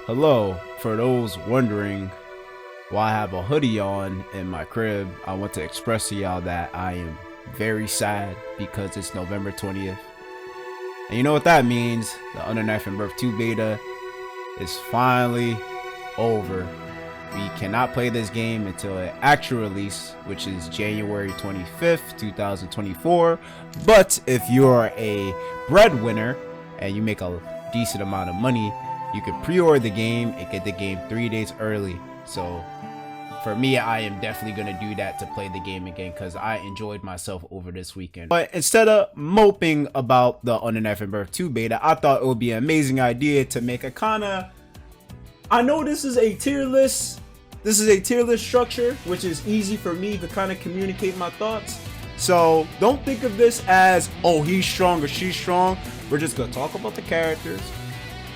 Hello, for those wondering why I have a hoodie on in my crib, I want to express to y'all that I am very sad because it's November 20th. And you know what that means? The Under Knife and Birth 2 beta is finally over. We cannot play this game until an actual release, which is January 25th, 2024. But if you're a breadwinner and you make a decent amount of money, you can pre-order the game and get the game 3 days early. So for me, I am definitely going to do that to play the game again because I enjoyed myself over this weekend. But instead of moping about the Under Knife and Birth 2 beta, I thought it would be an amazing idea to make a I know this is a tier list. This is a tier list structure, which is easy for me to kind of communicate my thoughts. So don't think of this as, oh, he's strong or she's strong. We're just going to talk about the characters,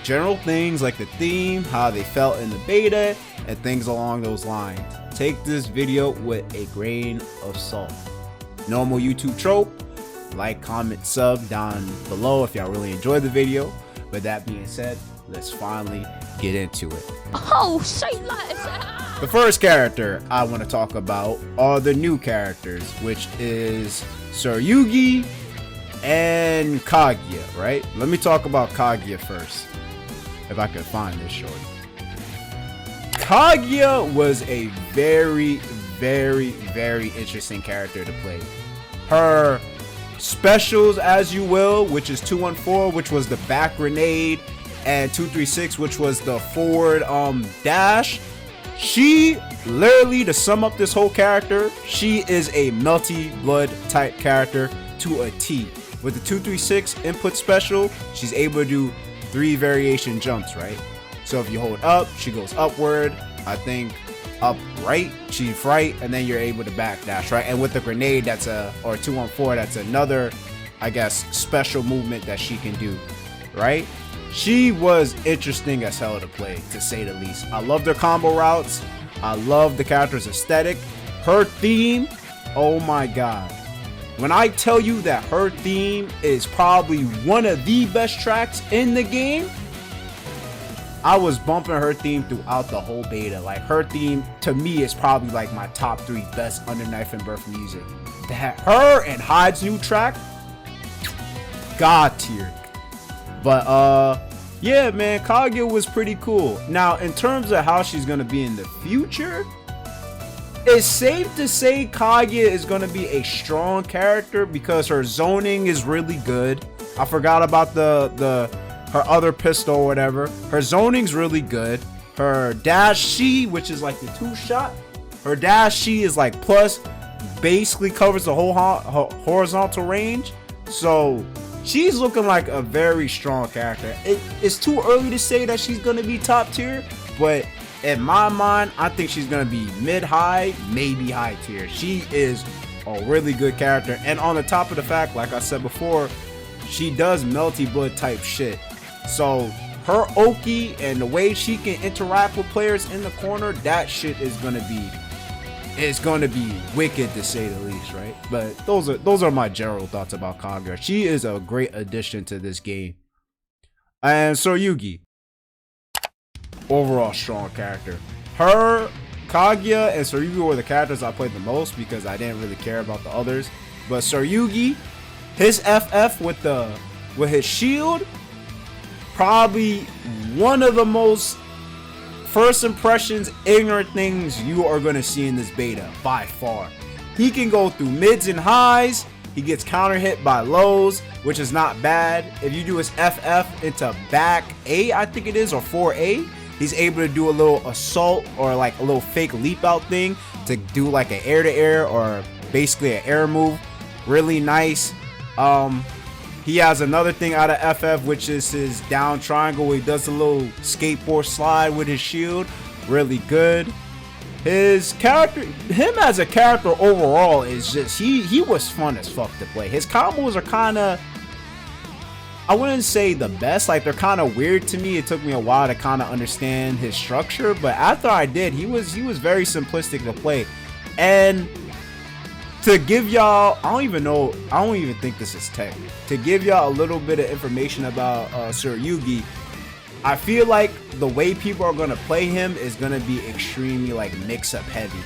general things like the theme, how they felt in the beta, and things along those lines. Take this video with a grain of salt. Normal YouTube trope, like, comment, sub down below if y'all really enjoyed the video. With that being said, let's finally get into it. Oh, say less. The first character I want to talk about are the new characters, which is TSURUGI and KAGUYA, right? Let me talk about KAGUYA first, if I can find this shorty. KAGUYA was a very interesting character to play. Her specials, as you will, which is 214, which was the back grenade, and 236, which was the forward dash. She literally, to sum up this whole character, she is a melty blood type character to a T. With the 236 input special, she's able to do 3 variation jumps, right? So if you hold up, she goes upward. I think up right, she's right, and then you're able to backdash, right? And with the grenade, that's or 214, that's another, I guess, special movement that she can do, right? She was interesting as hell to play, to say the least. I love their combo routes. I love the character's aesthetic. Her theme, oh my god. When I tell you that her theme is probably one of the best tracks in the game, I was bumping her theme throughout the whole beta. Like, her theme, to me, is probably like my top 3 best Under Knife and Birth music. That her and HYDE's new track, god tier. But yeah, man, KAGUYA was pretty cool. Now, in terms of how she's gonna be in the future, it's safe to say KAGUYA is gonna be a strong character because her zoning is really good. I forgot about her other pistol or whatever. Her zoning's really good. Her dash she, which is like the 2-shot, her dash she is like plus, basically covers the whole horizontal range. So she's looking like a very strong character. It's too early to say that she's gonna be top tier, but in my mind, I think she's gonna be mid-high, maybe high tier. She is a really good character, and on the top of the fact, like I said before, she does melty blood type shit. So her Oki and the way she can interact with players in the corner, that shit is gonna be wicked, to say the least, right? But those are my general thoughts about KAGUYA. She is a great addition to this game. And TSURUGI, overall strong character. Her, KAGUYA, and TSURUGI were the characters I played the most because I didn't really care about the others. But TSURUGI, his FF with his shield, probably one of the most first impressions ignorant things you are going to see in this beta by far. He can go through mids and highs. He gets counter hit by lows, which is not bad. If you do his FF into back A, I think it is, or 4A, he's able to do a little assault or like a little fake leap out thing to do like an air to air or basically an air move. Really nice. He has another thing out of FF, which is his down triangle where he does a little skateboard slide with his shield. Really good. His character, him as a character overall is just, he was fun as fuck to play. His combos are kind of, I wouldn't say the best, like they're kind of weird to me. It took me a while to kind of understand his structure, but after I did, he was very simplistic to play. And to give y'all, I don't even think this is tech. To give y'all a little bit of information about TSURUGI, I feel like the way people are gonna play him is gonna be extremely like mix-up heavy,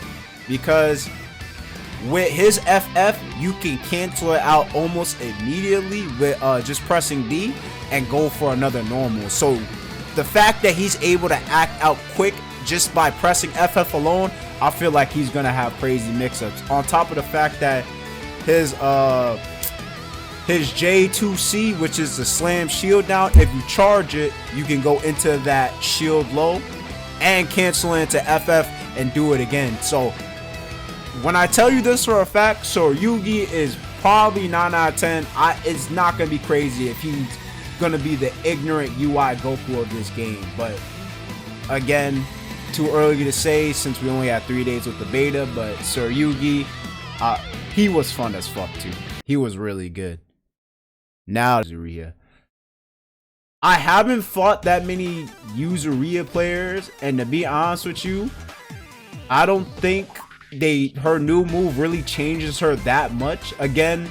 because with his FF you can cancel it out almost immediately with just pressing D and go for another normal. So the fact that he's able to act out quick just by pressing FF alone, I feel like he's gonna have crazy mix-ups. On top of the fact that his J2C, which is the slam shield down, if you charge it, you can go into that shield low and cancel into FF and do it again. So when I tell you this for a fact, TSURUGI is probably 9 out of 10. It's not gonna be crazy if he's gonna be the ignorant UI Goku of this game. But again, too early to say since we only had 3 days with the beta. But TSURUGI, he was fun as fuck too. He was really good. Now YUZUHIRA, I haven't fought that many YUZUHIRA players, and to be honest with you, I don't think her new move really changes her that much. Again,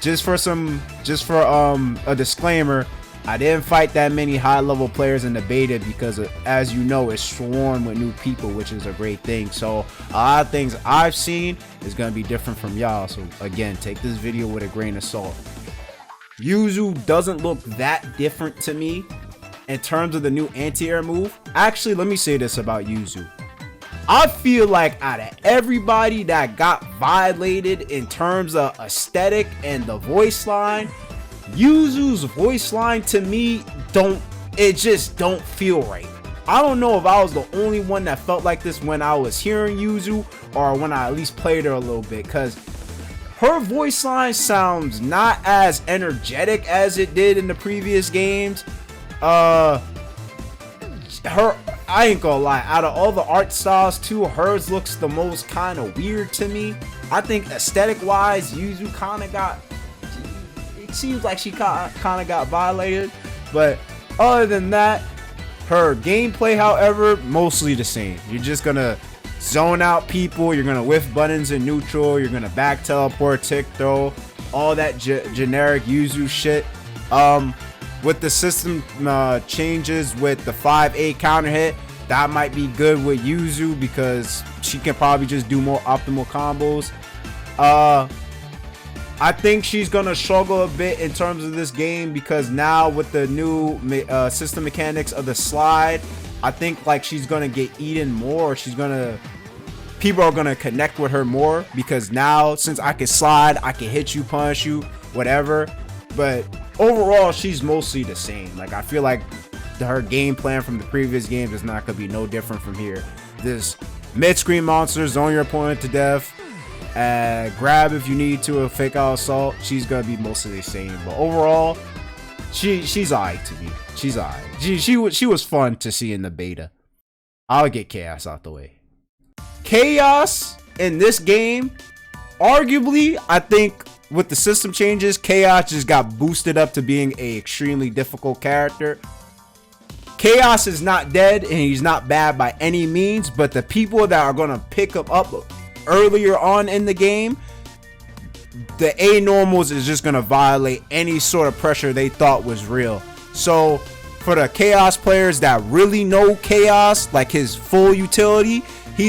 just for a disclaimer, I didn't fight that many high level players in the beta because as you know, it's swarmed with new people, which is a great thing. So a lot of things I've seen is going to be different from y'all. So again, take this video with a grain of salt. Yuzu doesn't look that different to me in terms of the new anti-air move. Actually, let me say this about Yuzu. I feel like out of everybody that got violated in terms of aesthetic and the voice line, Yuzu's voice line to me just don't feel right. I don't know if I was the only one that felt like this when I was hearing Yuzu or when I at least played her a little bit, because her voice line sounds not as energetic as it did in the previous games. I ain't gonna lie, out of all the art styles too, hers looks the most kind of weird to me. I think aesthetic wise, Yuzu kind of got, it seems like she kind of got violated. But other than that, her gameplay, however, mostly the same. You're just gonna zone out people, you're gonna whiff buttons in neutral, you're gonna back teleport, tick throw, all that generic Yuzu shit. With the system changes with the 5A counter hit, that might be good with Yuzu because she can probably just do more optimal combos. I think she's gonna struggle a bit in terms of this game because now with the new system mechanics of the slide, I think like she's gonna get eaten more. People are gonna connect with her more because now since I can slide, I can hit you, punish you, whatever. But overall, she's mostly the same. Like, I feel like her game plan from the previous games is not gonna be no different from here. This mid-screen monster, zone your opponent to death, grab if you need to, a fake out assault. She's gonna be mostly the same. But overall, she's alright to me. She's alright. She was fun to see in the beta. I'll get Chaos out the way. Chaos in this game, arguably, I think with the system changes, Chaos just got boosted up to being a extremely difficult character. Chaos is not dead and he's not bad by any means, but the people that are gonna pick him up earlier on in the game, the A normals is just gonna violate any sort of pressure they thought was real. So for the Chaos players that really know Chaos, like his full utility, he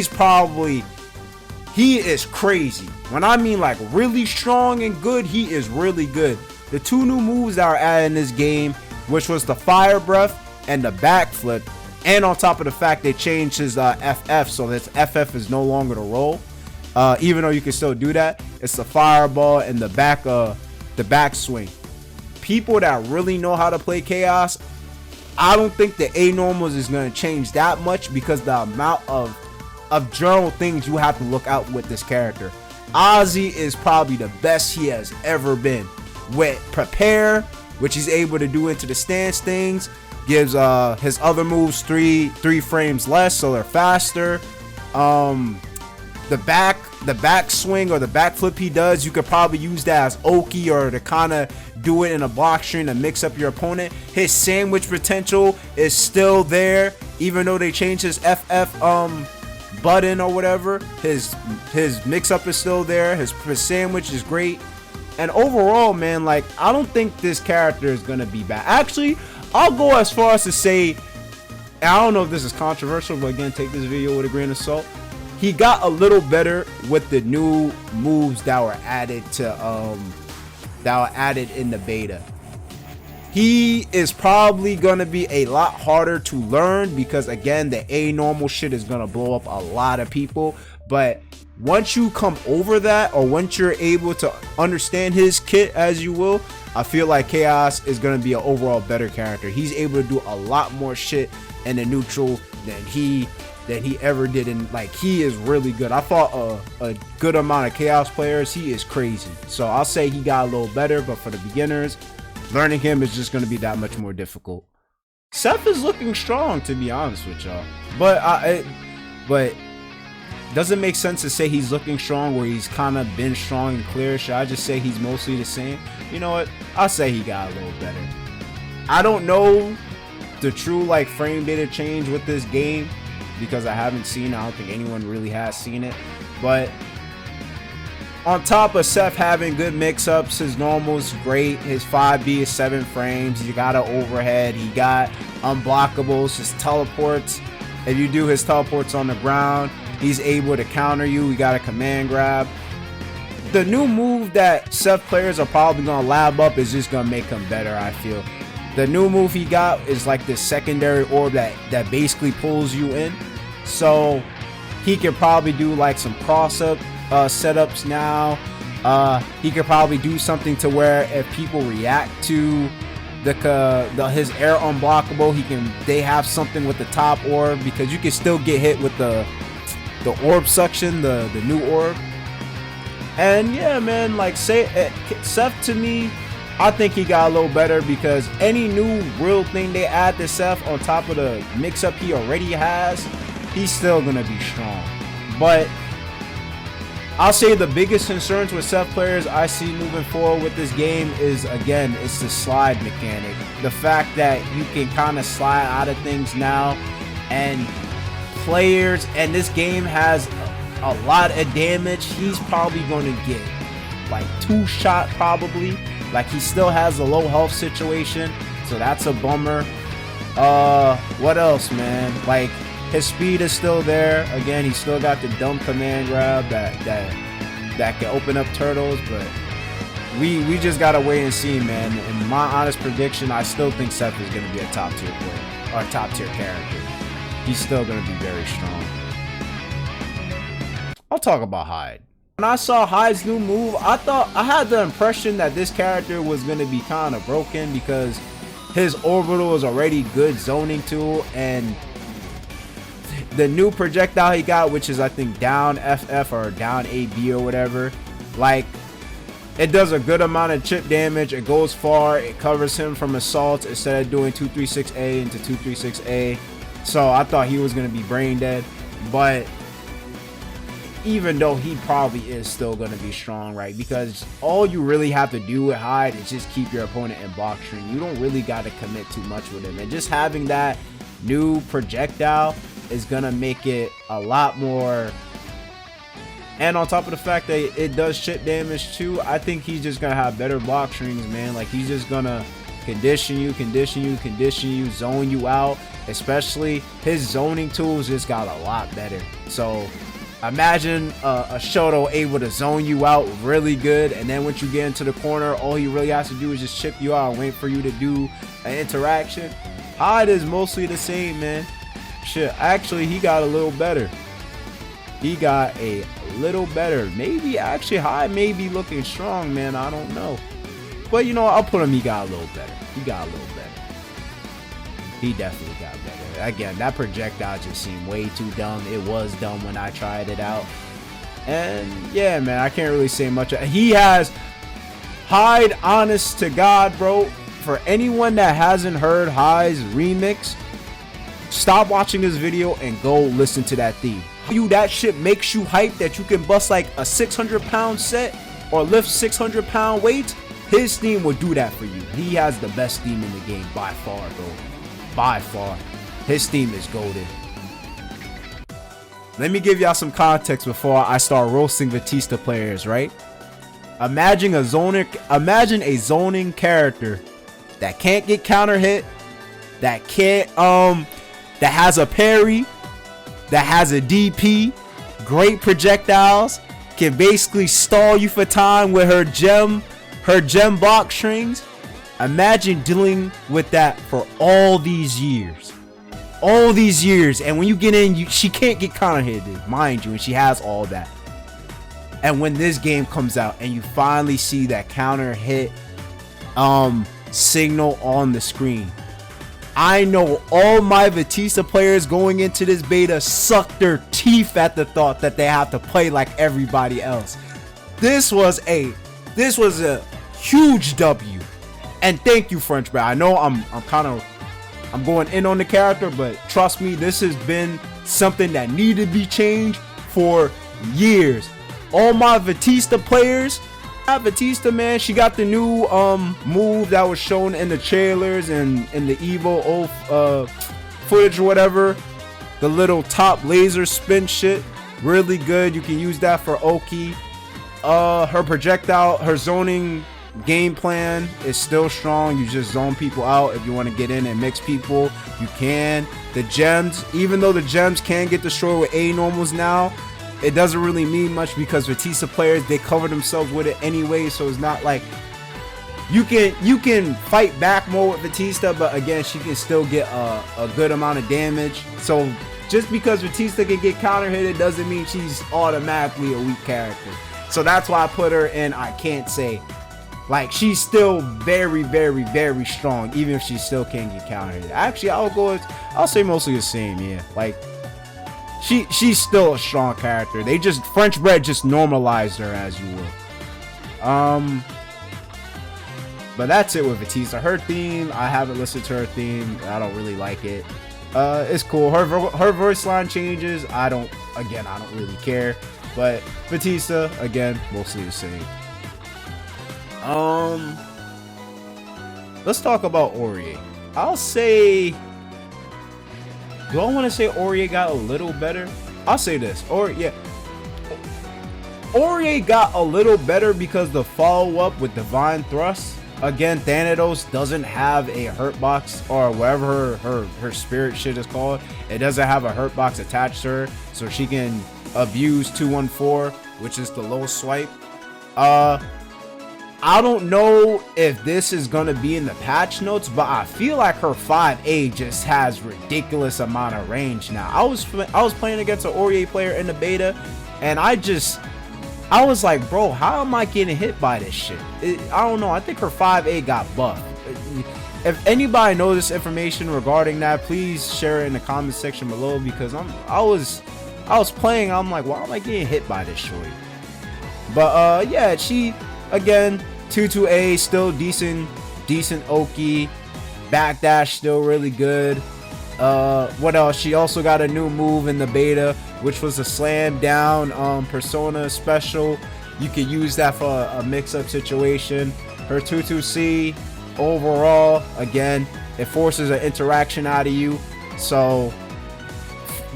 is crazy. When I mean like really strong and good, he is really good. The two new moves that are added in this game, which was the fire breath and the backflip, and on top of the fact they changed his FF, so that FF is no longer the roll, even though you can still do that. It's the fireball and the back swing. People that really know how to play Chaos, I don't think the A normals is going to change that much because the amount of general things you have to look out with this character. Ozzy is probably the best he has ever been. With prepare, which he's able to do into the stance things, gives his other moves three frames less, so they're faster. The back swing or the backflip he does, you could probably use that as Oki or to kind of do it in a block string to mix up your opponent. His sandwich potential is still there, even though they changed his FF button or whatever. His mix up is still there. His sandwich is great. And overall, man, like, I don't think this character is gonna be bad. Actually, I'll go as far as to say I don't know if this is controversial, but again, take this video with a grain of salt. He got a little better with the new moves that were added in the beta. He is probably gonna be a lot harder to learn because again, the A normal shit is gonna blow up a lot of people. But once you come over that, or once you're able to understand his kit, as you will, I feel like Chaos is gonna be an overall better character. He's able to do a lot more shit in the neutral than he ever did in, like, he is really good. I fought a good amount of Chaos players. He is crazy. So I'll say he got a little better, but for the beginners, learning him is just going to be that much more difficult. Seth is looking strong, to be honest with y'all. But doesn't make sense to say he's looking strong where he's kind of been strong and clear. Should I just say he's mostly the same? You know what? I'll say he got a little better. I don't know the true like frame data change with this game because I haven't seen it. I don't think anyone really has seen it. But on top of Seth having good mix-ups, his normal's great. His 5B is 7 frames. You got an overhead. He got unblockables. His teleports. If you do his teleports on the ground, he's able to counter you. He got a command grab. The new move that Seth players are probably going to lab up is just going to make him better, I feel. The new move he got is like this secondary orb that basically pulls you in. So he could probably do like some cross-up setups now. He could probably do something to where if people react to his air unblockable, they have something with the top orb, because you can still get hit with the orb suction, the new orb. And yeah, man, like Seth, to me, I think he got a little better because any new real thing they add to Seth on top of the mix-up he already has, he's still gonna be strong. But I'll say the biggest concerns with Seth players I see moving forward with this game is, again, it's the slide mechanic. The fact that you can kind of slide out of things now, and players, and this game has a lot of damage. He's probably going to get like 2 shot probably. Like, he still has a low health situation, so that's a bummer. What else, man? Like, his speed is still there. Again, he's still got the dumb command grab that can open up turtles, but we just gotta wait and see, man. And my honest prediction, I still think Seth is gonna be a top tier player, or a top tier character. He's still gonna be very strong. I'll talk about Hyde. When I saw Hyde's new move, I had the impression that this character was gonna be kind of broken because his orbital is already good zoning tool, and the new projectile he got, which is I think down FF or down AB or whatever, like, it does a good amount of chip damage. It goes far. It covers him from assaults instead of doing 236A into 236A. So I thought he was going to be brain dead. But even though he probably is still going to be strong, right? Because all you really have to do with Hyde is just keep your opponent in block string. You don't really got to commit too much with him. And just having that new projectile is going to make it a lot more. And on top of the fact that it does chip damage too, I think he's just going to have better block strings, man. Like, he's just going to condition you, zone you out. Especially his zoning tools just got a lot better. So imagine a Shoto able to zone you out really good, and then once you get into the corner, all he really has to do is just chip you out and wait for you to do an interaction. Hyde is mostly the same, man. Shit, actually, he got a little better. He got a little better. Maybe, actually, Hyde may be looking strong, man. I don't know. But, you know, I'll put him, he got a little better. He got a little better. He definitely got better. Again, that projectile just seemed way too dumb. It was dumb when I tried it out. And, yeah, man, I can't really say much. He has Hyde, honest to God, bro. For anyone that hasn't heard Hyde's remix, stop watching this video and go listen to that theme. That shit makes you hype that you can bust like a 600-pound set or lift 600-pound weights. His theme will do that for you. He has the best theme in the game by far, bro. By far. His theme is golden. Let me give y'all some context before I start roasting VATISTA players, right? Imagine a zoning character that can't get counter hit, that that has a parry, that has a DP, great projectiles, can basically stall you for time with her gem block strings. Imagine dealing with that for all these years. And when you get in, she can't get counter hit, mind you, and she has all that. And when this game comes out and you finally see that counter hit signal on the screen, I know all my Batista players going into this beta suck their teeth at the thought that they have to play like everybody else. This was a huge W. And thank you, French Bread. I know I'm going in on the character, but trust me, this has been something that needed to be changed for years. All my Batista players, Batista, man, she got the new move that was shown in the trailers and in the Evo footage or whatever. The little top laser spin shit, really good. You can use that for Oki. Her projectile, her zoning game plan is still strong. You just zone people out. If you want to get in and mix people, you can. The gems, even though the gems can get destroyed with A normals now, it doesn't really mean much because Batista players, they cover themselves with it anyway, so it's not like you can fight back more with Batista, but again, she can still get a good amount of damage. So just because Batista can get counter hit, it doesn't mean she's automatically a weak character. So that's why I put her in, I can't say. Like, she's still very, very, very strong, even if she still can't get counter hit. Actually, I'll say mostly the same, yeah. Like, she's still a strong character. They just, French Bread just normalized her, as you will. But that's it with Batista. Her theme, I haven't listened to her theme. I don't really like it. It's cool. Her voice line changes. I don't really care. But Batista, again, mostly the same. Let's talk about ORIE. I'll say, do I want to say ORIE got a little better? I'll say this. ORIE got a little better because the follow-up with Divine Thrust. Again, Thanatos doesn't have a hurt box, or whatever her spirit shit is called. It doesn't have a hurt box attached to her, so she can abuse 214, which is the low swipe. I don't know if this is gonna be in the patch notes, but I feel like her 5A just has ridiculous amount of range now. I was playing against an ORIE player in the beta, and I was like, bro, how am I getting hit by this shit? I don't know. I think her 5A got buffed. If anybody knows this information regarding that, please share it in the comment section below, because I was playing, I'm like, why am I getting hit by this shorty? But yeah, she, again, 2-2A, still decent Oki. Backdash still really good. What else? She also got a new move in the beta, which was a slam down persona special. You could use that for a mix-up situation. Her 2-2C overall, again, it forces an interaction out of you. So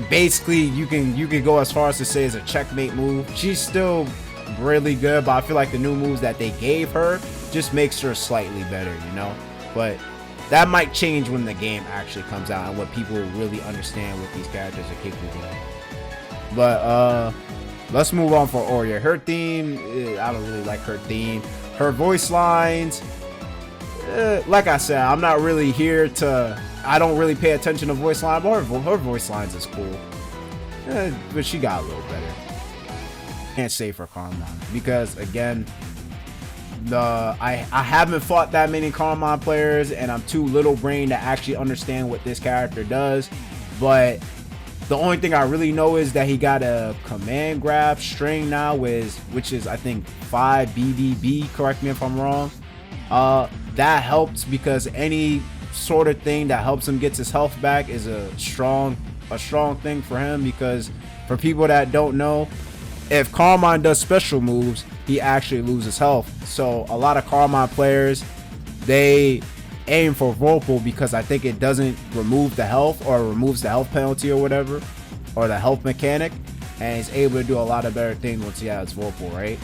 basically, you can go as far as to say it's a checkmate move. She's still really good, but I feel like the new moves that they gave her just makes her slightly better, you know. But that might change when the game actually comes out and what people really understand what these characters are capable of. But let's move on for ORIE. Her theme, I don't really like her theme. Her voice lines, like I said, I'm not really here to, I don't really pay attention to voice line, but her voice lines is cool. But she got a little better. Can't say for Carmine, because again, I haven't fought that many Carmine players, and I'm too little brain to actually understand what this character does. But the only thing I really know is that he got a command grab string now, which is I think 5 BDB, correct me if I'm wrong. That helps, because any sort of thing that helps him get his health back is a strong thing for him, because for people that don't know, if Carmine does special moves, he actually loses health. So a lot of Carmine players, they aim for Vorpal because I think it doesn't remove the health, or removes the health penalty or whatever, or the health mechanic, and he's able to do a lot of better things once he has Vorpal, right?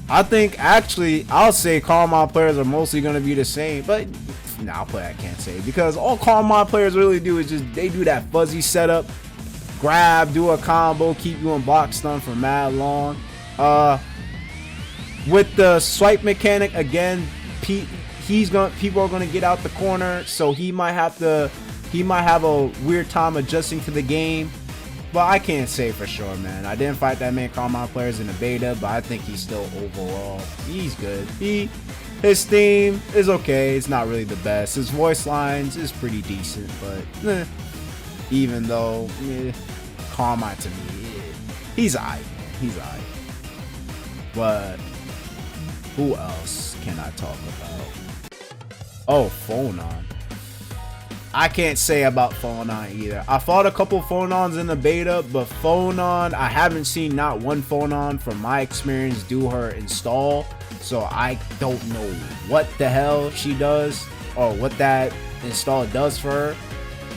I think actually I'll say Carmine players are mostly going to be the same, but Nah, I'll play I can't say, because all CARMINE players really do is just they do that fuzzy setup, grab, do a combo, keep you in block stun for mad long. With the swipe mechanic again, people are gonna get out the corner, so he might have a weird time adjusting to the game. But I can't say for sure, man. I didn't fight that many CARMINE players in the beta, but I think he's still overall, he's good. His theme is okay. It's not really the best. His voice lines is pretty decent, but even though CARMINE to me, he's alright. He's alright. But who else can I talk about? Oh, PHONON. I can't say about PHONON either. I fought a couple PHONONs in the beta, but PHONON, I haven't seen not one PHONON from my experience do her install. So I don't know what the hell she does or what that install does for her.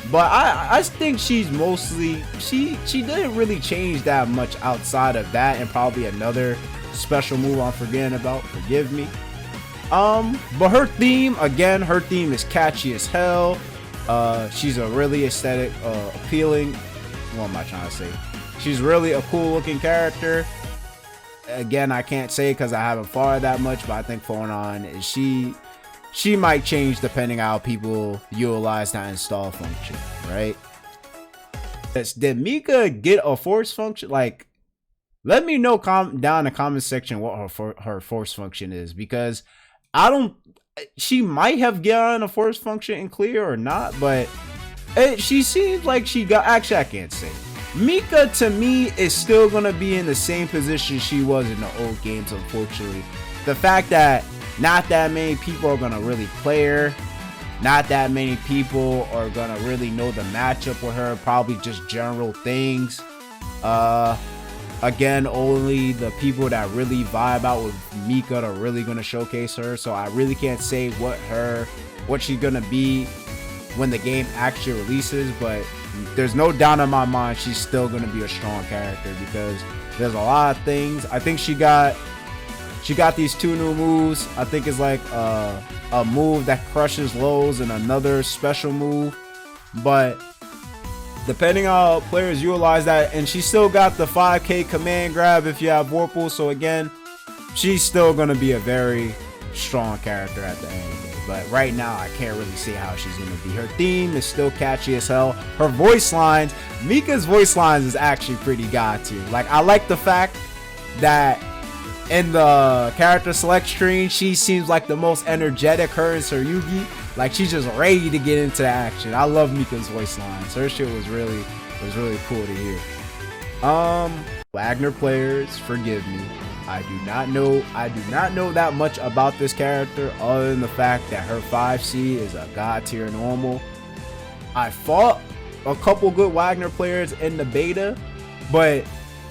But I think she's mostly, she didn't really change that much outside of that and probably another special move I'm forgetting about. Forgive me. But her theme, again, her theme is catchy as hell. She's a really aesthetic, appealing, what am I trying to say? She's really a cool looking character. Again, I can't say because I haven't followed that much, but I think PHONON, she might change depending on how people utilize that install function, right? Did Mika get a force function? Like, let me know down in the comment section what her force function is, because I don't, she might have gotten a force function in clear or not, but she seems like she got, actually I can't say. Mika to me is still gonna be in the same position she was in the old games, unfortunately. The fact that not that many people are gonna really play her, not that many people are gonna really know the matchup with her, probably just general things. Again, only the people that really vibe out with Mika are really gonna showcase her, so I really can't say what she's gonna be when the game actually releases, but there's no doubt in my mind she's still gonna be a strong character, because there's a lot of things. I think she got these two new moves. I think it's like a move that crushes lows and another special move, but depending on how players utilize that, and she still got the 5k command grab if you have Vorpal, so again, she's still gonna be a very strong character at the end of the day. But right now I can't really see how she's gonna be. Her theme is still catchy as hell. Her voice lines, Mika's voice lines is actually pretty god tier. Like, I like the fact that in the character select screen she seems like the most energetic, her and TSURUGI. Like, she's just ready to get into the action. I love Mika's voice lines. Her shit was really cool to hear. Wagner players, forgive me. I do not know that much about this character other than the fact that her 5C is a god tier normal. I fought a couple good Wagner players in the beta, but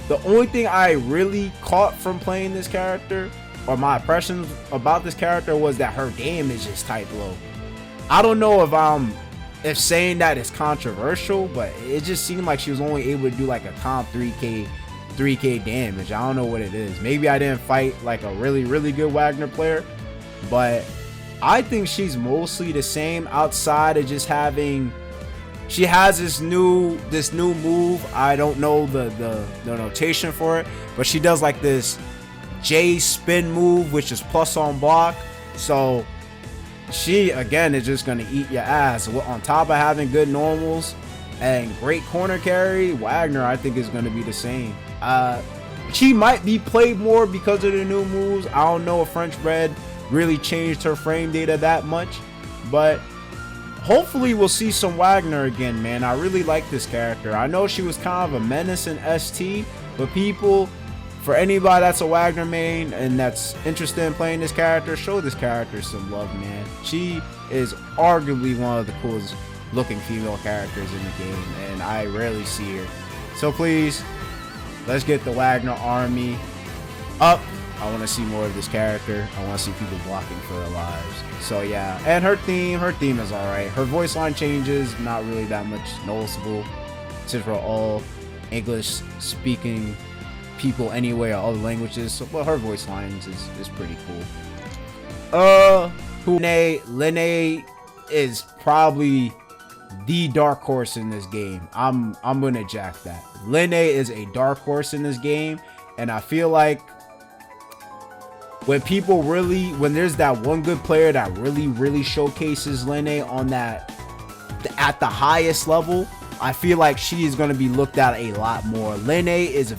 the only thing I really caught from playing this character, or my impressions about this character, was that her damage is type low. I don't know if saying that is controversial, but it just seemed like she was only able to do like a comp 3k damage. I don't know what it is. Maybe I didn't fight like a really good Wagner player, but I think she's mostly the same outside of just having, she has this new move. I don't know the notation for it, but she does like this J spin move, which is plus on block. So she again is just gonna eat your ass. On top of having good normals and great corner carry, Wagner I think is gonna be the same. She might be played more because of the new moves. I don't know if French Bread really changed her frame data that much, but hopefully we'll see some Wagner again, man. I really like this character. I know she was kind of a menace in ST, but people, for anybody that's a Wagner main and that's interested in playing this character, show this character some love, man. She is arguably one of the coolest looking female characters in the game, and I rarely see her. So please, let's get the Wagner army up. I want to see more of this character. I want to see people blocking for their lives. So yeah, and her theme is alright. Her voice line changes, not really that much noticeable, since we're all English speaking people anyway, or other languages. So, but her voice lines is pretty cool. LINNE, is probably the dark horse in this game. I'm gonna jack that. LINNE is a dark horse in this game, and I feel like when there's that one good player that really showcases LINNE on that at the highest level, I feel like she is going to be looked at a lot more. LINNE is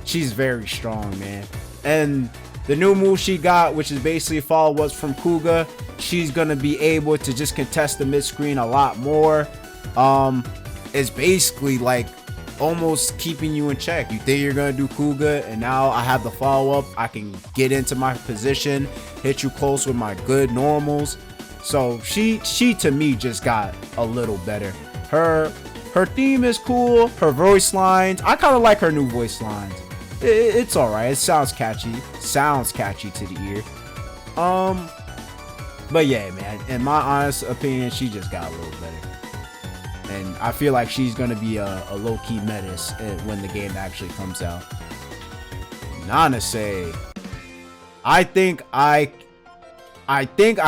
she's very strong, man. And the new move she got, which is basically follow-ups from KAGUYA, she's going to be able to just contest the mid-screen a lot more. It's basically like almost keeping you in check. You think you're going to do KAGUYA, and now I have the follow-up. I can get into my position, hit you close with my good normals. So she to me just got a little better. Her theme is cool. Her voice lines, I kind of like her new voice lines. It's all right. It sounds catchy. Sounds catchy to the ear. But yeah, man. In my honest opinion, she just got a little better. And I feel like she's gonna be a low-key menace when the game actually comes out. NANASE. I think I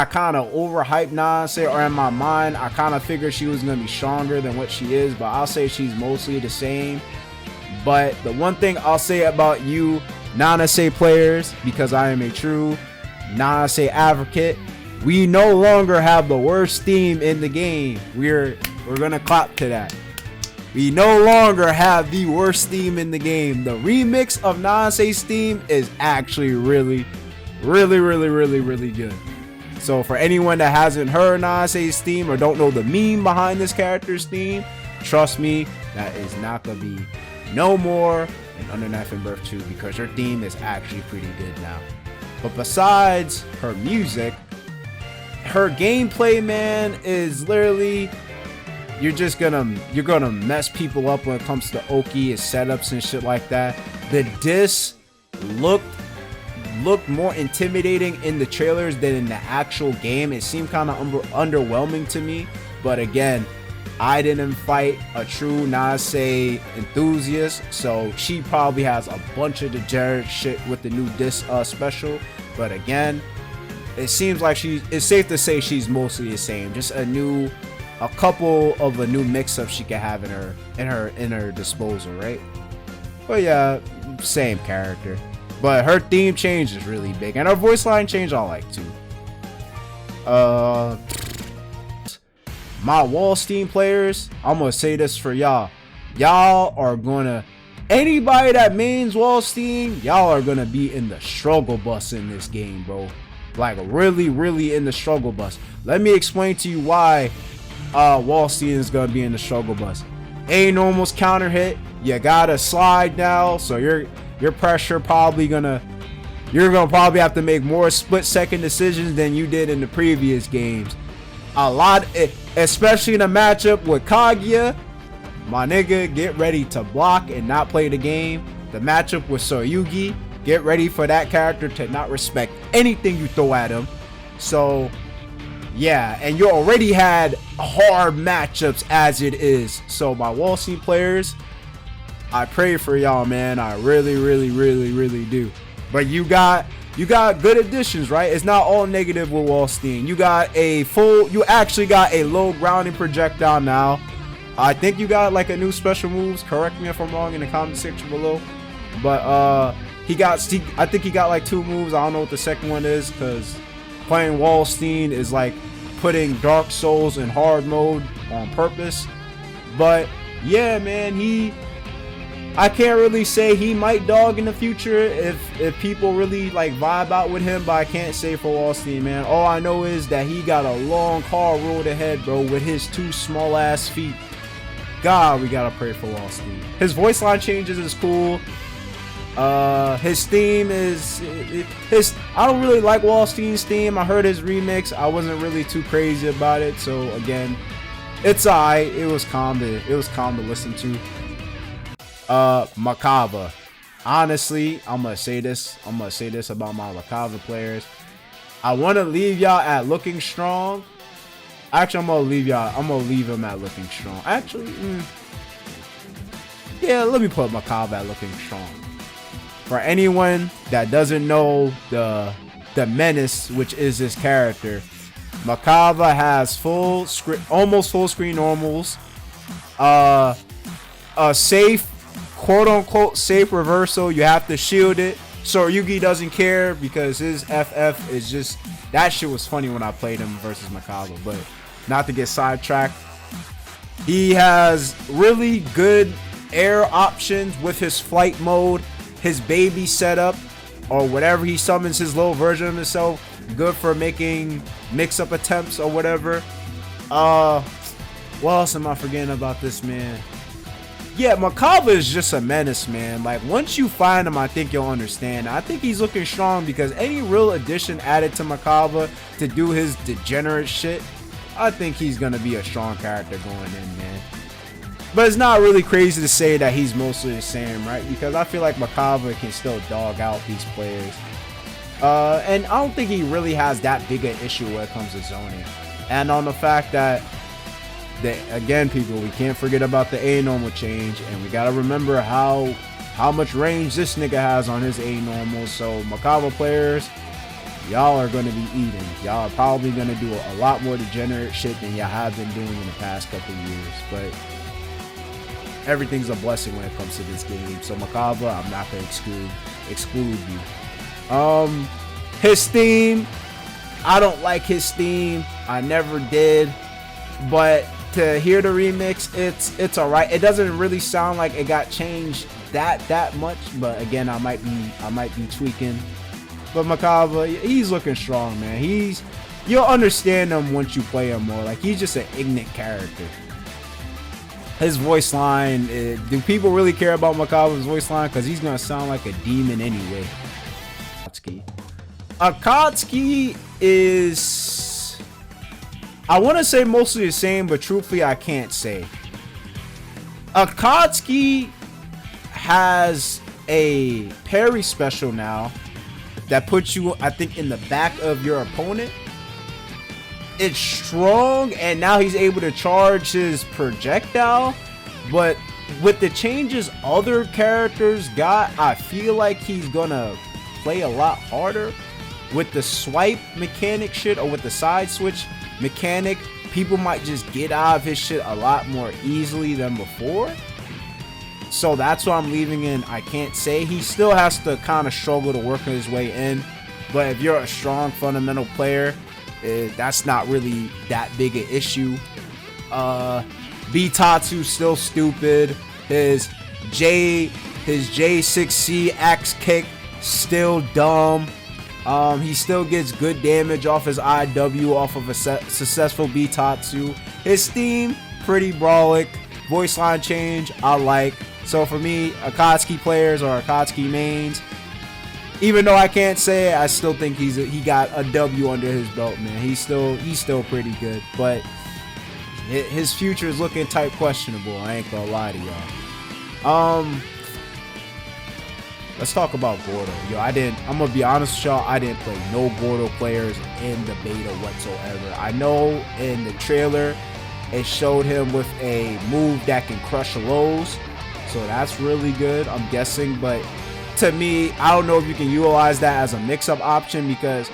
kind of overhyped NANASE, or in my mind, I kind of figured she was going to be stronger than what she is, but I'll say she's mostly the same. But the one thing I'll say about you NANASE players, because I am a true NANASE advocate, we no longer have the worst theme in the game. We're going to clap to that. We no longer have the worst theme in the game. The remix of NANASE's theme is actually really good. So for anyone that hasn't heard NANASE's theme or don't know the meme behind this character's theme, trust me, that is not gonna be no more in Under Knife and Birth 2, because her theme is actually pretty good now. But besides her music, her gameplay, man, is literally, you're gonna mess people up when it comes to Oki, his setups and shit like that. The diss looked more intimidating in the trailers than in the actual game. It seemed kind of underwhelming to me, but again, I didn't fight a true NANASE enthusiast, so she probably has a bunch of degenerate shit with the new diss special. But again, it seems like it's safe to say she's mostly the same, just a couple of new mix-ups she can have in her disposal, right? But yeah, same character. But her theme change is really big, and her voice line change I like too. My WALDSTEIN players, I'm gonna say this for y'all. Y'all are gonna, anybody that mains WALDSTEIN, y'all are gonna be in the struggle bus in this game, bro. Like really in the struggle bus. Let me explain to you why WALDSTEIN is gonna be in the struggle bus. A normal's counter hit, you gotta slide now, so your pressure you're gonna probably have to make more split-second decisions than you did in the previous games. A lot, especially in a matchup with KAGUYA, my nigga, get ready to block and not play the game. The matchup with TSURUGI, get ready for that character to not respect anything you throw at him. So yeah, and you already had hard matchups as it is. So my WALDSTEIN players, I pray for y'all, man. I really do. But you got good additions, right? It's not all negative with WALDSTEIN. You actually got a low grounding projectile now. I think you got like a new special moves. Correct me if I'm wrong in the comment section below. But I think he got like 2 moves. I don't know what the second one is, because playing WALDSTEIN is like putting Dark Souls in hard mode on purpose. But yeah, man, I can't really say he might dog in the future if people really like vibe out with him, but I can't say for WALDSTEIN, man. All I know is that he got a long hard road ahead, bro, with his 2 small ass feet. God, we gotta pray for WALDSTEIN. His voice line changes is cool. His theme is I don't really like WALDSTEIN's theme. I heard his remix. I wasn't really too crazy about it. So again, it's alright. It was calm to listen to. MERKAVA. Honestly, I'm gonna say this about my MERKAVA players. I want to leave y'all at looking strong. Actually, I'm gonna leave him at looking strong. Actually, yeah, let me put MERKAVA at looking strong. For anyone that doesn't know the menace which is this character, MERKAVA has full screen, almost full screen normals. A safe, quote unquote safe reversal. You have to shield it. TSURUGI doesn't care because his FF is just, that shit was funny when I played him versus MERKAVA, but not to get sidetracked. He has really good air options with his flight mode, his baby setup, or whatever he summons, his little version of himself. Good for making mix-up attempts or whatever. What else am I forgetting about this, man? Yeah, MERKAVA is just a menace, man. Like, once you find him, I think you'll understand. I think he's looking strong because any real addition added to MERKAVA to do his degenerate shit, I think he's gonna be a strong character going in, man. But it's not really crazy to say that he's mostly the same, right? Because I feel like MERKAVA can still dog out these players. And I don't think he really has that big an issue when it comes to zoning. And on the fact that, again, people, we can't forget about the A normal change, and we gotta remember how much range this nigga has on his A normal. So MERKAVA players, y'all are gonna be eating. Y'all are probably gonna do a lot more degenerate shit than y'all have been doing in the past couple years. But everything's a blessing when it comes to this game. So MERKAVA, I'm not gonna exclude you. His theme, I don't like his theme. I never did, but to hear the remix, it's all right. It doesn't really sound like it got changed that much, but again, I might be tweaking. But MERKAVA, he's looking strong, man. You'll understand him once you play him more. Like, he's just an ignorant character. His voice line, do people really care about MERKAVA's voice line? Because he's gonna sound like a demon anyway. AKATSUKI is, I want to say mostly the same, but truthfully I can't say. AKATSUKI has a parry special now that puts you, I think, in the back of your opponent. It's strong, and now he's able to charge his projectile, but with the changes other characters got, I feel like he's gonna play a lot harder with the swipe mechanic shit, or with the side switch mechanic. People might just get out of his shit a lot more easily than before. So that's why I'm leaving in I can't say. He still has to kind of struggle to work his way in, but if you're a strong fundamental player, that's not really that big an issue. Bitatsu's still stupid. His J6C axe kick still dumb. He still gets good damage off his IW off of a successful Bitatsu. His theme, pretty brawlic. Voice line change, I like. So for me, AKATSUKI players or AKATSUKI mains, even though I can't say it, I still think he got a W under his belt, man. He's still pretty good, but his future is looking type questionable. I ain't gonna lie to y'all. Let's talk about Gordeau. Yo, I'm gonna be honest with y'all, I didn't play no Gordeau players in the beta whatsoever. I know in the trailer it showed him with a move that can crush lows, so that's really good, I'm guessing. But to me, I don't know if you can utilize that as a mix-up option, because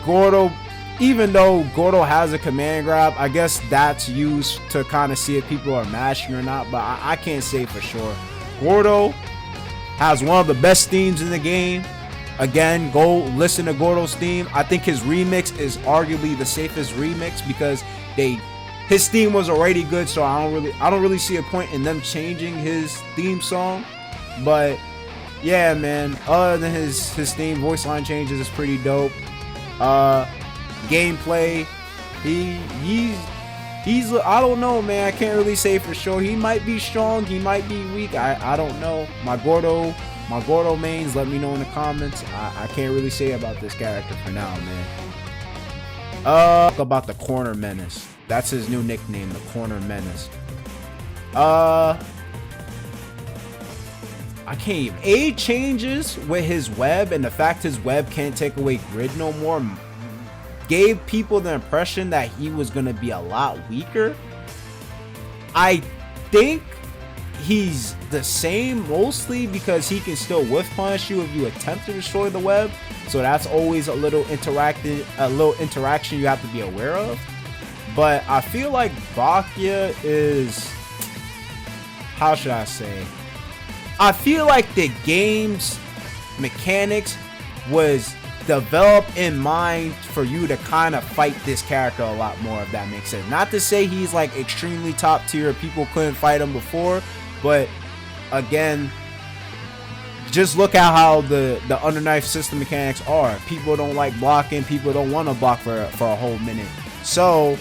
Gordeau, even though Gordeau has a command grab, I guess that's used to kind of see if people are mashing or not, but I can't say for sure. Gordeau has one of the best themes in the game. Again, go listen to Gordeau's theme. I think his remix is arguably the safest remix, because his theme was already good, so I don't really see a point in them changing his theme song. But yeah, man, other than his theme, voice line changes is pretty dope. Gameplay, he's I don't know, man. I can't really say for sure. He might be strong, he might be weak. I don't know. My Gordeau mains, let me know in the comments. I can't really say about this character for now, man. About the Corner Menace. That's his new nickname, the Corner Menace. I can't even. A changes with his web, and the fact his web can't take away grid no more gave people the impression that he was going to be a lot weaker. I think he's the same mostly because he can still whiff punish you if you attempt to destroy the web. So that's always a little interaction you have to be aware of. But I feel like Byakuya is, how should I say? I feel like the game's mechanics was developed in mind for you to kind of fight this character a lot more, if that makes sense. Not to say he's like extremely top tier, people couldn't fight him before, but again, just look at how the underknife system mechanics are. People don't like blocking, people don't want to block for a whole minute. So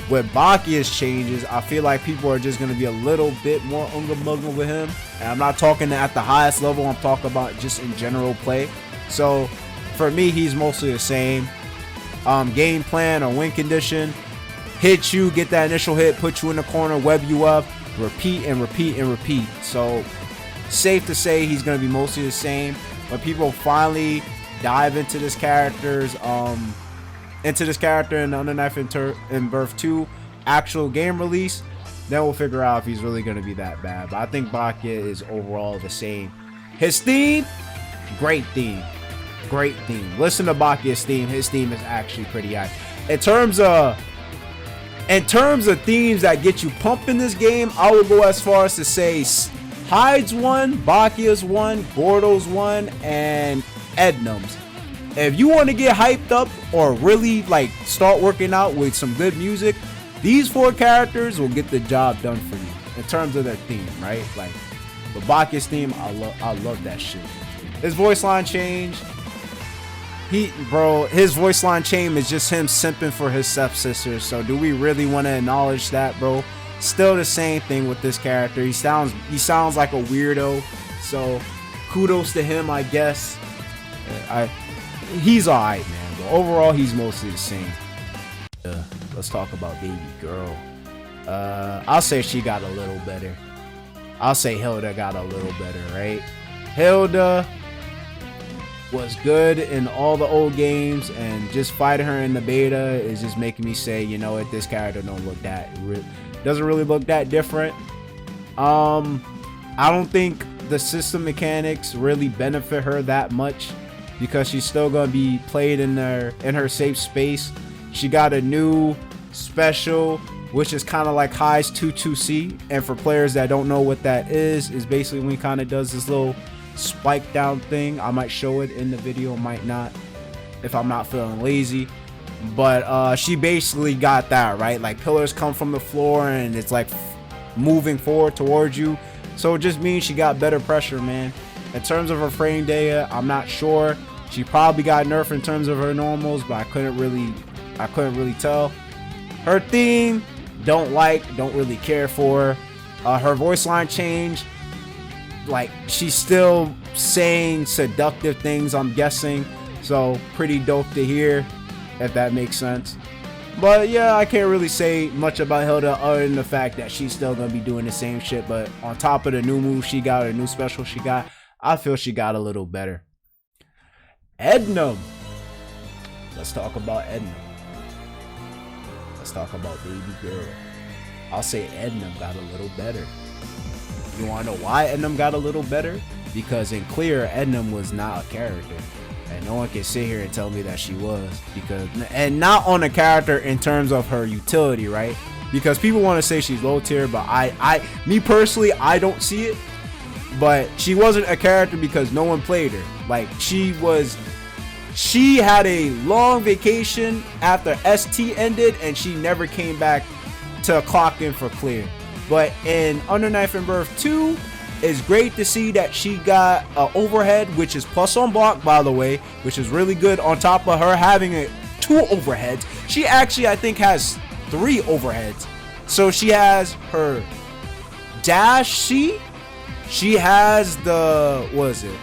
with Byakuya's changes, I feel like people are just going to be a little bit more unga-bunga with him. And I'm not talking at the highest level, I'm talking about just in general play. So for me, he's mostly the same. Game plan or win condition: hit you, get that initial hit, put you in the corner, web you up, repeat and repeat and repeat. So safe to say he's going to be mostly the same. But people finally dive into this character's in the Underknife in Birth 2 actual game release, then we'll figure out if he's really going to be that bad. But I think Byakuya is overall the same. His theme, great theme. Great theme. Listen to Byakuya's theme. His theme is actually pretty high. In terms of themes that get you pumped in this game, I would go as far as to say HYDE's one, Byakuya's one, Gordeau's one, and ELTNUM's. If you want to get hyped up or really like start working out with some good music, these 4 characters will get the job done for you in terms of their theme, right? Like the Byakuya's theme, I love that shit. His voice line change, his voice line change is just him simping for his stepsisters. So do we really want to acknowledge that, bro? Still the same thing with this character. He sounds like a weirdo. So kudos to him, I guess. He's alright, man. But overall, he's mostly the same. Let's talk about baby girl. I'll say she got a little better. I'll say Hilda got a little better, right? Hilda was good in all the old games, and just fighting her in the beta is just making me say, you know what, this character doesn't really look that different. I don't think the system mechanics really benefit her that much, because she's still gonna be played in her safe space. She got a new special, which is kind of like HYDE's 22C, and for players that don't know what that is basically when he kind of does this little spike down thing. I might show it in the video, might not, if I'm not feeling lazy. But she basically got that, right? Like pillars come from the floor and it's like moving forward towards you. So it just means she got better pressure, man. In terms of her frame data, I'm not sure. She probably got nerfed in terms of her normals, but I couldn't really tell. Her theme, don't really care for. Her voice line change, like she's still saying seductive things, I'm guessing. So pretty dope to hear, if that makes sense. But yeah, I can't really say much about Hilda other than the fact that she's still gonna be doing the same shit. But on top of the new move she got, or new special she got, I feel she got a little better. ELTNUM. Let's talk about ELTNUM. Let's talk about baby girl. I'll say ELTNUM got a little better. You wanna know why ELTNUM got a little better? Because in Clear, ELTNUM was not a character. And no one can sit here and tell me that she was. And not on a character in terms of her utility, right? Because people want to say she's low tier, but me personally, I don't see it. But she wasn't a character because no one played her. Like she had a long vacation after ST ended, and she never came back to clock in for Clear. But in Underknife in Birth 2, it's great to see that she got an overhead, which is plus on block, by the way, which is really good. On top of her having 2 overheads, she actually, I think, has 3 overheads. So she has her dash C. She has the, what is it?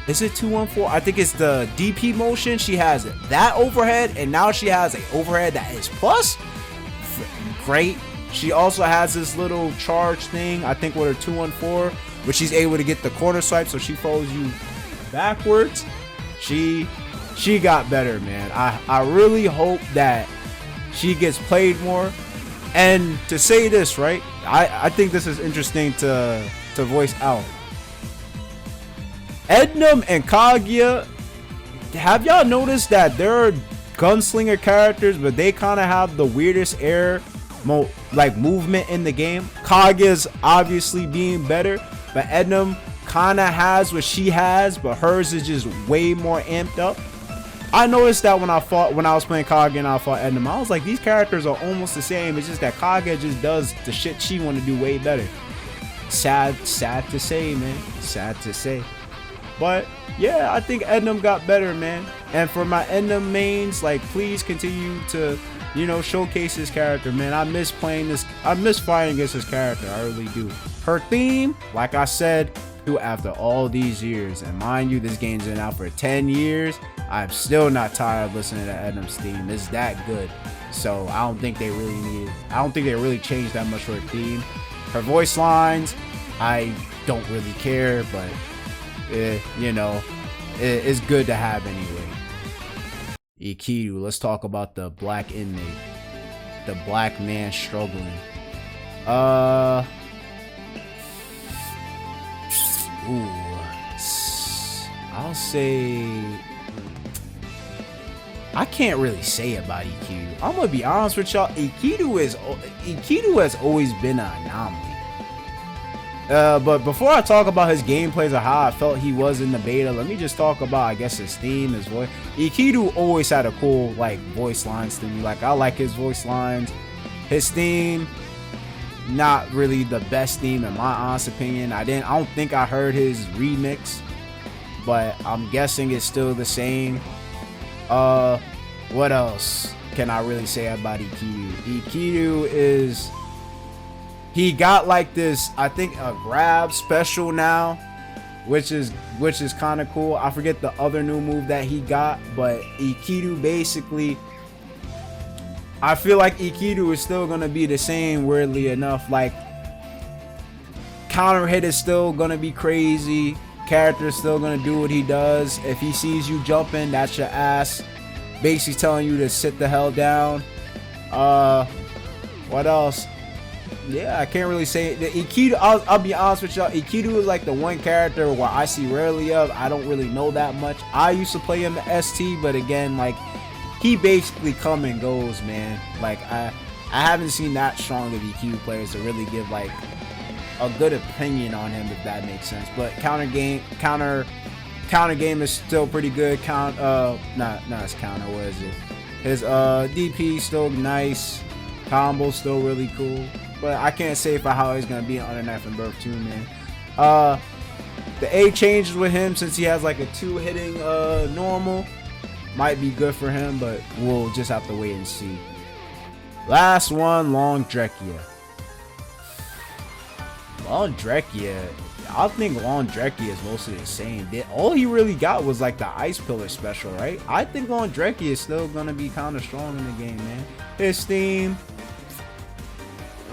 Is it 214? I think it's the DP motion. She has that overhead, and now she has an overhead that is plus. Great. She also has this little charge thing, I think with her 214, where she's able to get the corner swipe, so she follows you backwards. She got better, man. I really hope that she gets played more. And to say this, right? I think this is interesting to voice out. ELTNUM and KAGUYA, have y'all noticed that there are gunslinger characters, but they kind of have the weirdest like movement in the game? KAGUYA's obviously being better, but ELTNUM kind of has what she has, but hers is just way more amped up. I noticed that when I was playing KAGUYA and I fought ELTNUM, I was like, these characters are almost the same. It's just that KAGUYA just does the shit she want to do way better. Sad to say, man. Sad to say. But yeah, I think ELTNUM got better, man. And for my ELTNUM mains, like, please continue to, you know, showcase this character, man. I miss playing this. I miss fighting against this character. I really do. Her theme, like I said, after all these years, and mind you, this game's been out for 10 years. I'm still not tired of listening to ELTNUM's theme. It's that good. So I don't think they really changed that much for her theme. Her voice lines, I don't really care, but you know, it's good to have anyway. ENKIDU, let's talk about the black inmate, the black man struggling. I'll say I can't really say about ENKIDU. I'm gonna be honest with y'all. ENKIDU has always been an anomaly. But before I talk about his gameplays or how I felt he was in the beta, let me just talk about, I guess, his theme, his voice. ENKIDU always had a cool, like, voice lines to me. Like, I like his voice lines. His theme, not really the best theme in my honest opinion. I don't think I heard his remix, but I'm guessing it's still the same. What else can I really say about ENKIDU? ENKIDU is, he got like this, I think, a grab special now, which is kind of cool. I forget the other new move that he got, but ENKIDU basically, I feel like ENKIDU is still gonna be the same, weirdly enough. Like, counter hit is still gonna be crazy. Character is still gonna do what he does. If he sees you jumping, that's your ass. Basically telling you to sit the hell down. What else? Yeah, I can't really say the ENKIDU. I'll be honest with y'all. ENKIDU is like the one character where I see rarely of. I don't really know that much. I used to play him at ST, but again, like, he basically come and goes, man. Like, I haven't seen that strong of ENKIDU players to really give like a good opinion on him, if that makes sense. But counter game is still pretty good. His counter, what is it? His DP still nice. Combo still really cool. But I can't say for how he's gonna be on Underknife and Birth 2, man. The A changes with him since he has like a 2-hitting normal. Might be good for him, but we'll just have to wait and see. Last one, LONDREKIA. I think LONDREKIA is mostly the same. All he really got was like the Ice Pillar special, right? I think LONDREKIA is still gonna be kind of strong in the game, man. His theme,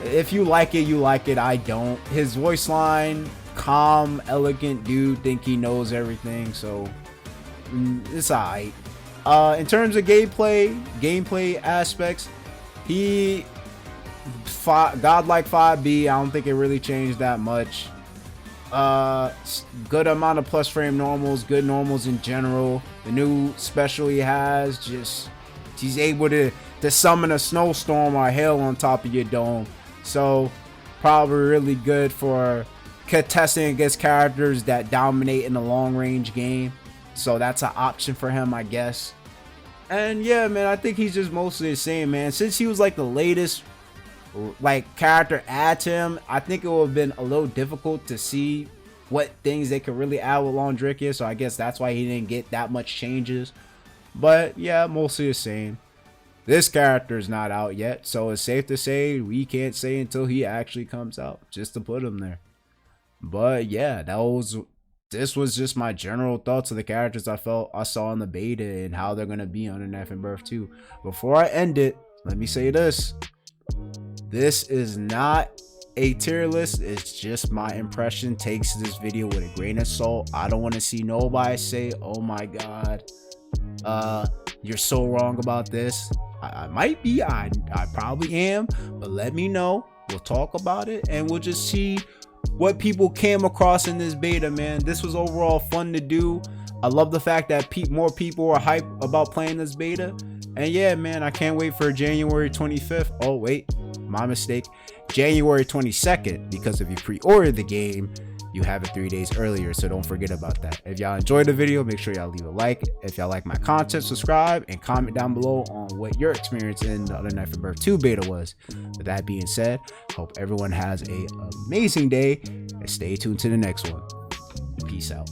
if you like it, you like it. I don't. His voice line, calm, elegant dude, think he knows everything, so it's alright. In terms of gameplay aspects, he godlike 5B. I don't think it really changed that much. Good amount of plus frame normals, good normals in general. The new special he has, just he's able to summon a snowstorm or hail on top of your dome. So probably really good for contesting against characters that dominate in the long range game. So that's an option for him, I guess. And yeah, man, I think he's just mostly the same, man. Since he was like the latest like character add to him, I think it would have been a little difficult to see what things they could really add with LONDREKIA. So I guess that's why he didn't get that much changes. But yeah, mostly the same. This character is not out yet, so it's safe to say we can't say until he actually comes out, just to put him there. But yeah, this was just my general thoughts of the characters I saw in the beta and how they're gonna be on Underknife and Birth 2. Before I end it, let me say this. This is not a tier list. It's just my impression. Takes this video with a grain of salt. I don't want to see nobody say, oh my god, you're so wrong about this. I might be, I probably am, but let me know We'll talk about it and we'll just see what people came across in this beta, man. This was overall fun to do. I love the fact that more people are hyped about playing this beta. And yeah, man, I can't wait for January 25th. Oh, wait, my mistake. January 22nd, because if you pre-order the game, you have it 3 days earlier, so don't forget about that. If y'all enjoyed the video, make sure y'all leave a like. If y'all like my content, subscribe and comment down below on what your experience in the Other Night from Birth 2 beta was. With that being said, hope everyone has an amazing day and stay tuned to the next one. Peace out.